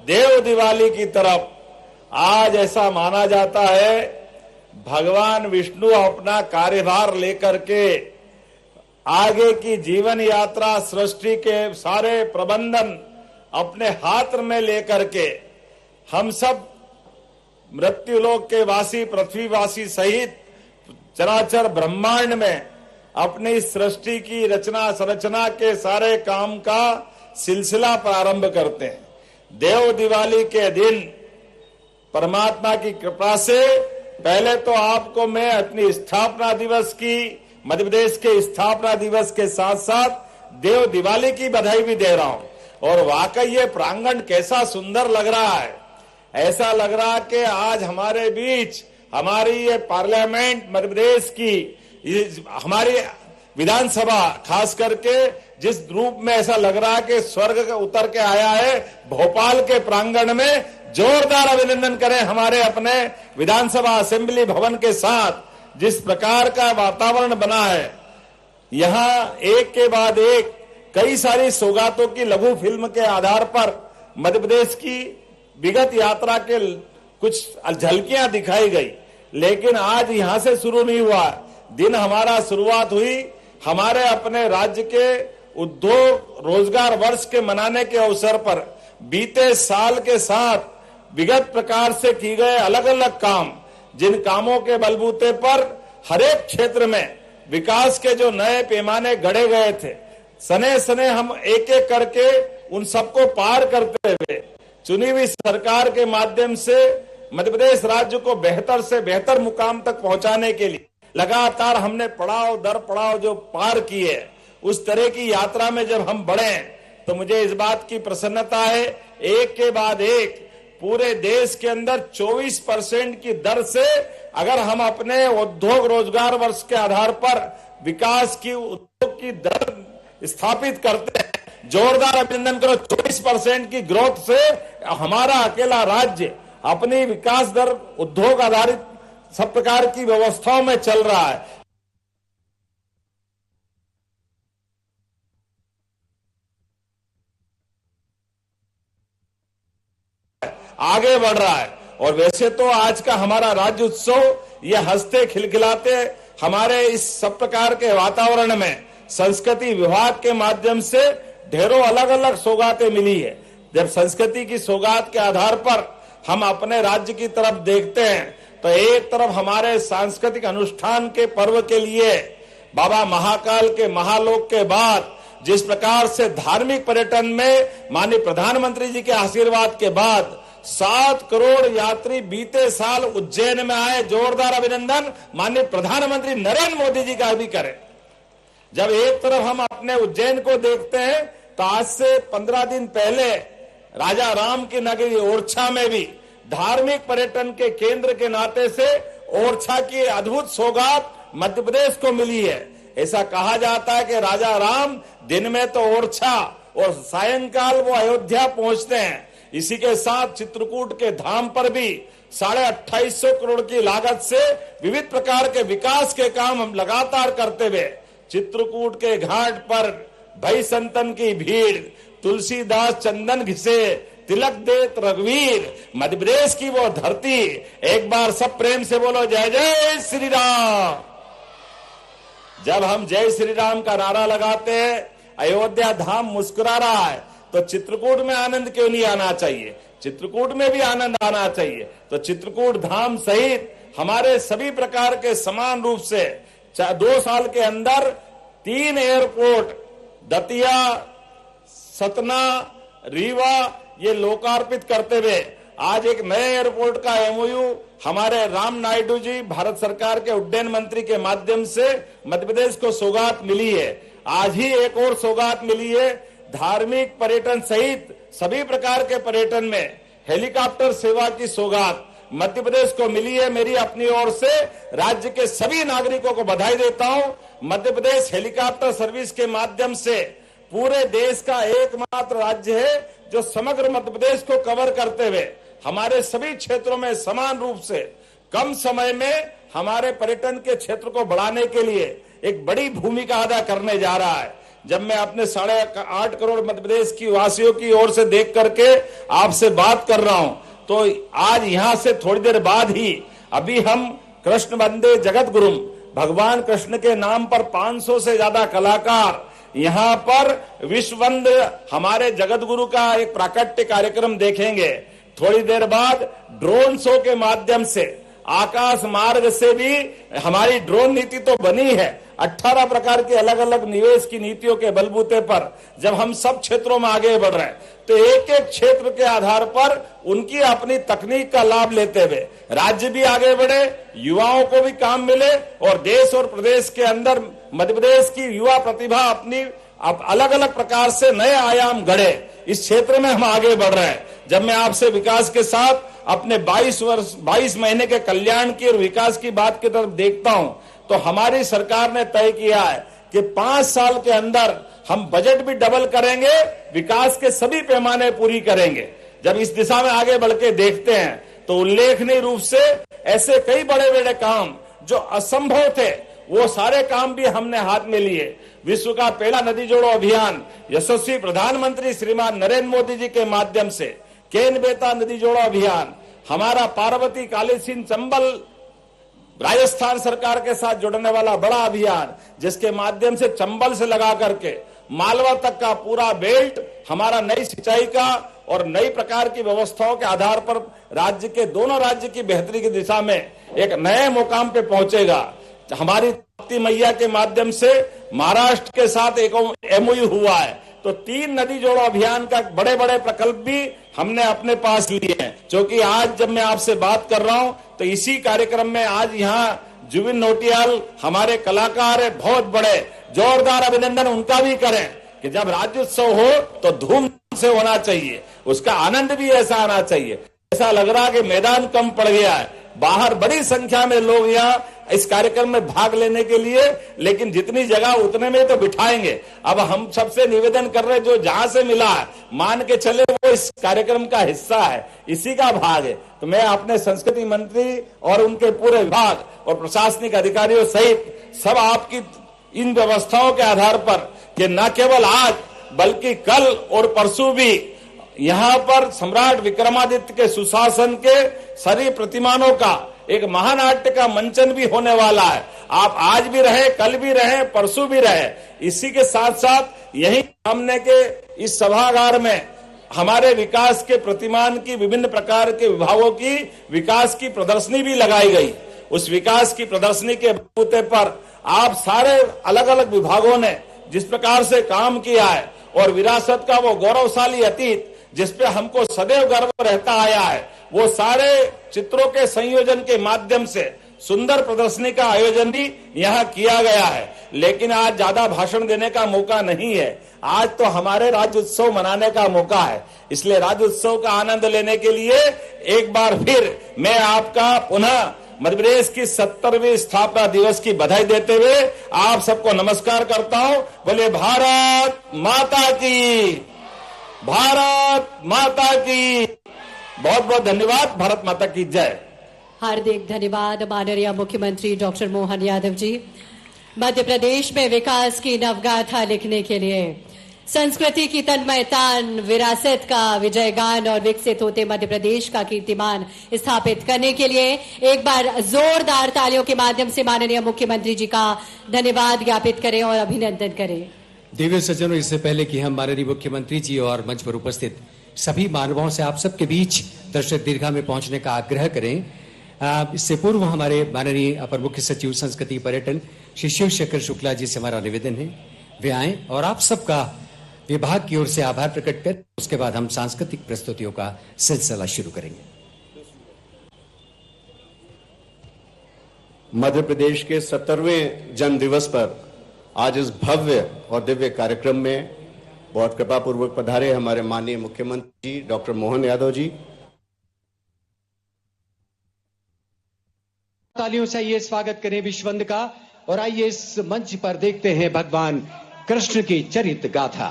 देव दिवाली की तरफ। आज ऐसा माना जाता है भगवान विष्णु अपना कार्यभार लेकर के आगे की जीवन यात्रा सृष्टि के सारे प्रबंधन अपने हाथ में लेकर के हम सब मृत्युलोक के वासी पृथ्वीवासी सहित चराचर ब्रह्मांड में अपनी सृष्टि की रचना संरचना के सारे काम का सिलसिला प्रारंभ करते हैं। देव दिवाली के दिन परमात्मा की कृपा से पहले तो आपको मैं अपनी स्थापना दिवस की, मध्य प्रदेश के स्थापना दिवस के साथ साथ देव दिवाली की बधाई भी दे रहा हूं। और वाकई ये प्रांगण कैसा सुंदर लग रहा है। ऐसा लग रहा है कि आज हमारे बीच हमारी ये पार्लियामेंट मध्य प्रदेश की हमारी विधानसभा खास करके जिस रूप में ऐसा लग रहा है कि स्वर्ग का उतर के आया है भोपाल के प्रांगण में। जोरदार अभिनंदन करें हमारे अपने विधानसभा असेंबली भवन के साथ जिस प्रकार का वातावरण बना है। यहाँ एक के बाद एक कई सारी सौगातों की लघु फिल्म के आधार पर मध्य प्रदेश की विगत यात्रा के कुछ झलकियां दिखाई गई, लेकिन आज यहां से शुरू नहीं हुआ। दिन हमारा शुरुआत हुई हमारे अपने राज्य के उद्योग रोजगार वर्ष के मनाने के अवसर पर। बीते साल के साथ विगत प्रकार से की गए अलग अलग काम, जिन कामों के बलबूते पर हरेक क्षेत्र में विकास के जो नए पैमाने गढ़े गए थे, सने सने हम एक एक करके उन सबको पार करते हुए चुनी हुई सरकार के माध्यम से मध्य प्रदेश राज्य को बेहतर से बेहतर मुकाम तक पहुंचाने के लिए लगातार हमने पड़ाव दर पड़ाव जो पार किए, उस तरह की यात्रा में जब हम बढ़े तो मुझे इस बात की प्रसन्नता है एक के बाद एक पूरे देश के अंदर 24% की दर से अगर हम अपने उद्योग रोजगार वर्ष के आधार पर विकास की उद्योग की दर स्थापित करते हैं। जोरदार अभिनंदन करो। 24% की ग्रोथ से हमारा अकेला राज्य अपनी विकास दर उद्योग आधारित सब प्रकार की व्यवस्थाओं में चल रहा है। आगे बढ़ रहा है। और वैसे तो आज का हमारा राज्य उत्सव ये हंसते खिलखिलाते हमारे इस सब प्रकार के वातावरण में संस्कृति विभाग के माध्यम से ढेरों अलग अलग सौगातें मिली है। जब संस्कृति की सौगात के आधार पर हम अपने राज्य की तरफ देखते हैं तो एक तरफ हमारे सांस्कृतिक अनुष्ठान के पर्व के लिए बाबा महाकाल के महालोक के बाद जिस प्रकार से धार्मिक पर्यटन में माननीय प्रधानमंत्री जी के आशीर्वाद के बाद 7 करोड़ यात्री बीते साल उज्जैन में आए, जोरदार अभिनंदन माननीय प्रधानमंत्री नरेंद्र मोदी जी का भी करें। जब एक तरफ हम अपने उज्जैन को देखते हैं तो आज से 15 दिन पहले राजा राम की नगरी ओरछा में भी धार्मिक पर्यटन के केंद्र के नाते से ओरछा की अद्भुत सौगात मध्य प्रदेश को मिली है। ऐसा कहा जाता है कि राजा राम दिन में तो ओरछा और सायंकाल वो अयोध्या पहुंचते हैं। इसी के साथ चित्रकूट के धाम पर भी 2850 करोड़ की लागत से विविध प्रकार के विकास के काम हम लगातार करते हुए चित्रकूट के घाट पर भई संतन की भीड़, तुलसीदास चंदन घिसे, तिलक देत रघुवीर, मध्य प्रदेश की वो धरती। एक बार सब प्रेम से बोलो जय जय श्री राम। जब हम जय श्री राम का नारा लगाते हैं, अयोध्या धाम मुस्कुरा रहा है, तो चित्रकूट में आनंद क्यों नहीं आना चाहिए? चित्रकूट में भी आनंद आना चाहिए। तो चित्रकूट धाम सहित हमारे सभी प्रकार के समान रूप से 2 साल के अंदर 3 एयरपोर्ट दतिया, सतना, रीवा ये लोकार्पित करते हुए आज एक नए एयरपोर्ट का एमओयू हमारे राम नायडू जी भारत सरकार के उड्डयन मंत्री के माध्यम से मध्य प्रदेश को सौगात मिली है। आज ही एक और सौगात मिली है। धार्मिक पर्यटन सहित सभी प्रकार के पर्यटन में हेलीकॉप्टर सेवा की सौगात मध्य प्रदेश को मिली है। मेरी अपनी ओर से राज्य के सभी नागरिकों को बधाई देता हूं। मध्य प्रदेश हेलीकॉप्टर सर्विस के माध्यम से पूरे देश का एकमात्र राज्य है जो समग्र मध्य प्रदेश को कवर करते हुए हमारे सभी क्षेत्रों में समान रूप से कम समय में हमारे पर्यटन के क्षेत्र को बढ़ाने के लिए एक बड़ी भूमिका अदा करने जा रहा है। जब मैं अपने 8.5 करोड़ मध्य प्रदेश की वासियों की ओर से देख करके आपसे बात कर रहा हूं, तो आज यहां से थोड़ी देर बाद ही अभी हम कृष्ण वंदे जगत गुरुम भगवान कृष्ण के नाम पर 500 से ज्यादा कलाकार यहाँ पर विश्ववंद हमारे जगत गुरु का एक प्राकट्य कार्यक्रम देखेंगे। थोड़ी देर बाद ड्रोन शो के माध्यम से आकाश मार्ग से भी हमारी ड्रोन नीति तो बनी है। 18 प्रकार के अलग अलग निवेश की नीतियों के बलबूते पर जब हम सब क्षेत्रों में आगे बढ़ रहे हैं, तो एक एक क्षेत्र के आधार पर उनकी अपनी तकनीक का लाभ लेते हुए राज्य भी आगे बढ़े, युवाओं को भी काम मिले और देश और प्रदेश के अंदर मध्य प्रदेश की युवा प्रतिभा अपनी अलग अलग प्रकार से नए आयाम गढ़े। इस क्षेत्र में हम आगे बढ़ रहे हैं। जब मैं आपसे विकास के साथ अपने 22 महीने के कल्याण की और विकास की बात की तरफ देखता हूं, तो हमारी सरकार ने तय किया है कि 5 साल के अंदर हम बजट भी डबल करेंगे, विकास के सभी पैमाने पूरी करेंगे। जब इस दिशा में आगे बढ़ के देखते हैं तो उल्लेखनीय रूप से ऐसे कई बड़े बड़े काम जो असंभव थे वो सारे काम भी हमने हाथ में लिए। विश्व का पहला नदी जोड़ो अभियान यशस्वी प्रधानमंत्री श्रीमान नरेंद्र मोदी जी के माध्यम से, केन बेता नदी जोड़ो अभियान, हमारा पार्वती काली सिंध चंबल राजस्थान सरकार के साथ जुड़ने वाला बड़ा अभियान, जिसके माध्यम से चंबल से लगा करके मालवा तक का पूरा बेल्ट हमारा नई सिंचाई का और नई प्रकार की व्यवस्थाओं के आधार पर राज्य के दोनों राज्य की बेहतरी की दिशा में एक नए मुकाम पे पहुंचेगा। हमारी ताप्ती मैया के माध्यम से महाराष्ट्र के साथ एक एमओयू हुआ है, तो 3 नदी जोड़ो अभियान का बड़े बड़े प्रकल्प भी हमने अपने पास लिए हैं। क्योंकि आज जब मैं आपसे बात कर रहा हूं तो इसी कार्यक्रम में आज यहाँ जुबिन नौटियाल हमारे कलाकार है बहुत बड़े, जोरदार अभिनंदन उनका भी करें कि जब राज्योत्सव हो तो धूम से होना चाहिए, उसका आनंद भी ऐसा आना चाहिए। ऐसा लग रहा कि मैदान कम पड़ गया है, बाहर बड़ी संख्या में लोग यहाँ इस कार्यक्रम में भाग लेने के लिए, लेकिन जितनी जगह उतने में तो बिठाएंगे। अब हम सबसे निवेदन कर रहे हैं, जो जहां से मिला है मान के चले वो इस कार्यक्रम का हिस्सा है, इसी का भाग है। तो मैं अपने संस्कृति मंत्री और उनके पूरे विभाग और प्रशासनिक अधिकारियों सहित सब आपकी इन व्यवस्थाओं के आधार पर कि न केवल आज बल्कि कल और परसों भी यहाँ पर सम्राट विक्रमादित्य के सुशासन के सारी प्रतिमानों का एक महानाट्य का मंचन भी होने वाला है। आप आज भी रहे, कल भी रहे, परसों भी रहे। इसी के साथ साथ यही सामने के इस सभागार में हमारे विकास के प्रतिमान की विभिन्न प्रकार के विभागों की विकास की प्रदर्शनी भी लगाई गई। उस विकास की प्रदर्शनी के बलबूते पर आप सारे अलग अलग विभागों ने जिस प्रकार से काम किया है और विरासत का वो गौरवशाली अतीत जिस पे हमको सदैव गर्व रहता आया है, वो सारे चित्रों के संयोजन के माध्यम से सुंदर प्रदर्शनी का आयोजन भी यहाँ किया गया है। लेकिन आज ज्यादा भाषण देने का मौका नहीं है, आज तो हमारे राज्य उत्सव मनाने का मौका है। इसलिए राज्य उत्सव का आनंद लेने के लिए एक बार फिर मैं आपका पुनः मध्य प्रदेश की 70वीं स्थापना दिवस की बधाई देते हुए आप सबको नमस्कार करता हूं। बोले भारत माता की, भारत माता की। बहुत बहुत धन्यवाद। भारत माता की जय। हार्दिक धन्यवाद माननीय मुख्यमंत्री डॉक्टर मोहन यादव जी। मध्य प्रदेश में विकास की नवगाथा लिखने के लिए संस्कृति की तन्मयता, विरासत का विजयगान और विकसित होते मध्य प्रदेश का कीर्तिमान स्थापित करने के लिए एक बार जोरदार तालियों के माध्यम से माननीय मुख्यमंत्री जी का धन्यवाद ज्ञापित करें और अभिनंदन करें। दिव्य सज्जनों, इससे पहले कि हम माननीय मुख्यमंत्री जी और मंच पर उपस्थित सभी मानवों से आप सबके बीच दर्शक दीर्घा में पहुंचने का आग्रह करें, इससे पूर्व हमारे माननीय अपर मुख्य सचिव संस्कृति पर्यटन श्री शिव शेखर शुक्ला जी से हमारा निवेदन है वे आए और आप सबका विभाग की ओर से आभार प्रकट कर उसके बाद हम सांस्कृतिक प्रस्तुतियों का सिलसिला शुरू करेंगे। मध्य प्रदेश के 70वें जन्म दिवस पर आज इस भव्य और दिव्य कार्यक्रम में बहुत कृपा पूर्वक पधारे हमारे माननीय मुख्यमंत्री जी डॉक्टर मोहन यादव जी। तालियों से आइए स्वागत करें विश्ववंद का और आइए इस मंच पर देखते हैं भगवान कृष्ण की चरित गाथा।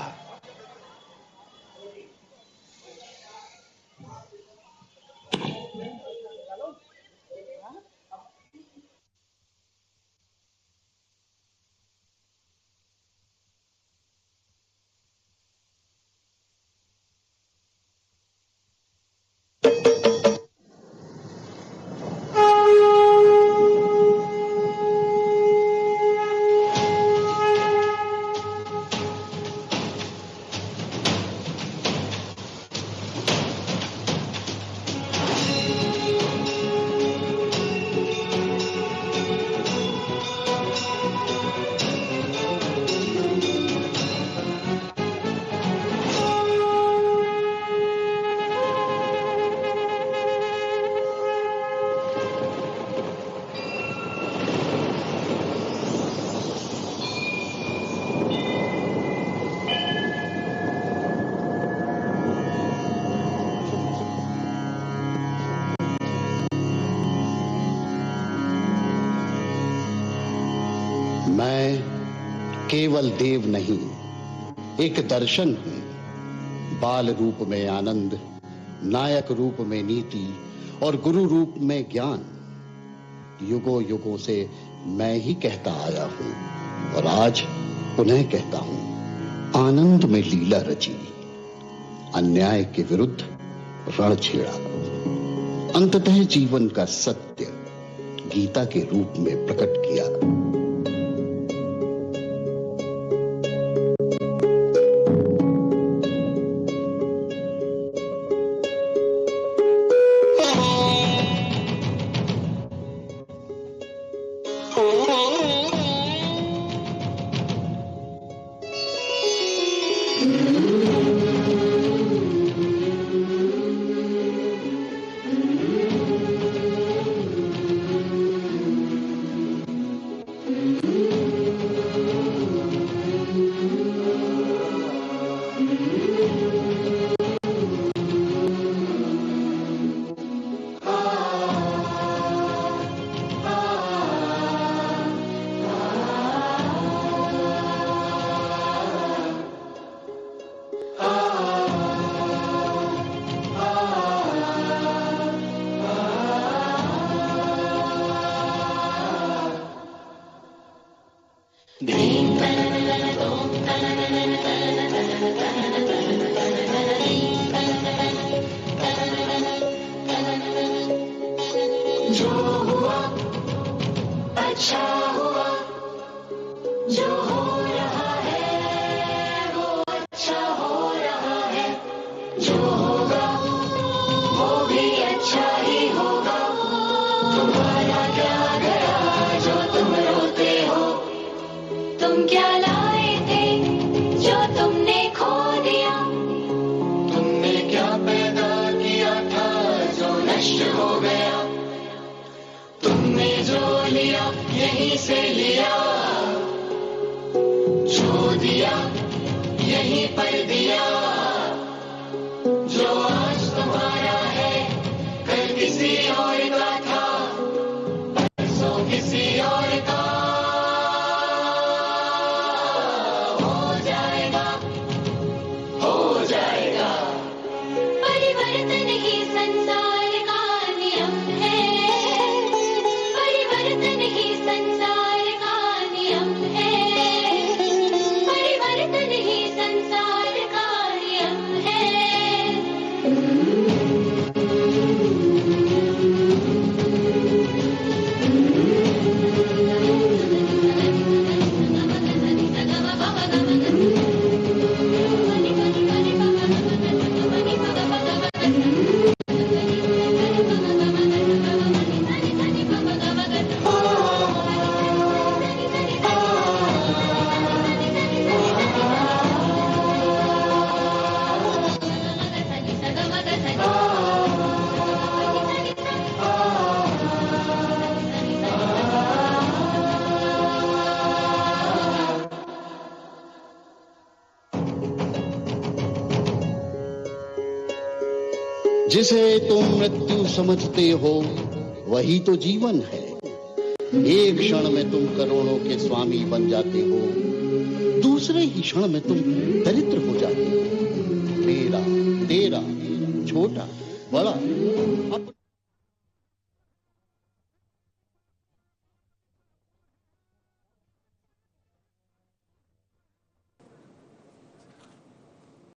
मैं केवल देव नहीं, एक दर्शन हूं। बाल रूप में आनंद, नायक रूप में नीति और गुरु रूप में ज्ञान। युगों युगों से मैं ही कहता आया हूं और आज पुनः कहता हूं, आनंद में लीला रची, अन्याय के विरुद्ध रण छेड़ा, अंततः जीवन का सत्य गीता के रूप में प्रकट किया। जो हुआ अच्छा हुआ, जो हो रहा है वो अच्छा हो रहा है, जो तुम क्या लाए थे जो तुमने खो दिया? तुमने क्या पैदा किया था जो नष्ट हो गया? तुमने जो लिया यहीं से लिया, जो दिया यहीं पर दिया। जो आज तुम्हारा है कल किसी और का था, परसों किसी और का हो जाएगा, हो जाएगा। परिवर्तन ही संसार का नियम है, परिवर्तन ही संसार का नियम है, परिवर्तन ही संसार का नियम है। जिसे तुम मृत्यु समझते हो वही तो जीवन है। एक क्षण में तुम करोड़ों के स्वामी बन जाते हो, दूसरे ही क्षण में तुम दरिद्र हो जाते हो। मेरा, तेरा, छोटा, बड़ा,